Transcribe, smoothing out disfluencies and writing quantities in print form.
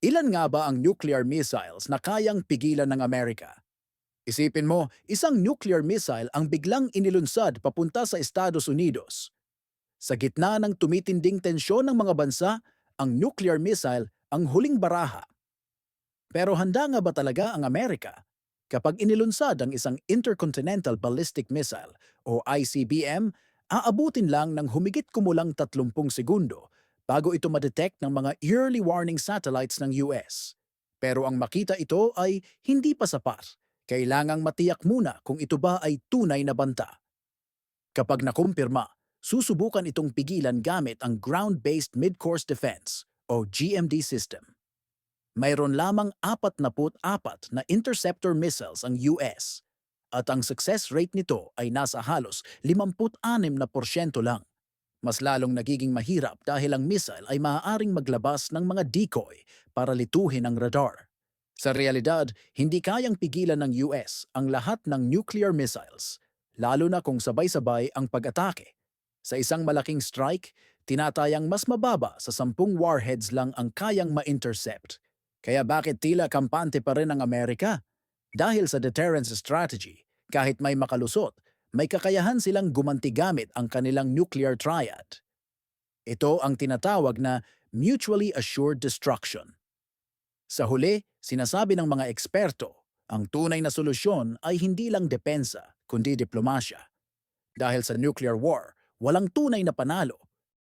Ilan nga ba ang nuclear missiles na kayang pigilan ng Amerika? Isipin mo, isang nuclear missile ang biglang inilunsad papunta sa Estados Unidos. Sa gitna ng tumitinding tensyon ng mga bansa, ang nuclear missile ang huling baraha. Pero handa nga ba talaga ang Amerika? Kapag inilunsad ang isang Intercontinental Ballistic Missile o ICBM, aabutin lang ng humigit kumulang 30 segundo bago ito madetect ng mga early warning satellites ng US. Pero ang makita ito ay hindi pa sapat. Kailangang matiyak muna kung ito ba ay tunay na banta. Kapag nakumpirma, susubukan itong pigilan gamit ang Ground-Based Mid-Course Defense o GMD system. Mayroon lamang 44 na interceptor missiles ang US at ang success rate nito ay nasa halos 56% lang. Mas lalong nagiging mahirap dahil ang missile ay maaaring maglabas ng mga decoy para lituhin ang radar. Sa realidad, hindi kayang pigilan ng US ang lahat ng nuclear missiles, lalo na kung sabay-sabay ang pag-atake. Sa isang malaking strike, tinatayang mas mababa sa 10 warheads lang ang kayang ma-intercept. Kaya bakit tila kampante pa rin ang Amerika? Dahil sa deterrence strategy, kahit may makalusot, may kakayahan silang gumanti gamit ang kanilang nuclear triad. Ito ang tinatawag na mutually assured destruction. Sa huli, sinasabi ng mga eksperto, ang tunay na solusyon ay hindi lang depensa, kundi diplomasya. Dahil sa nuclear war, walang tunay na panalo,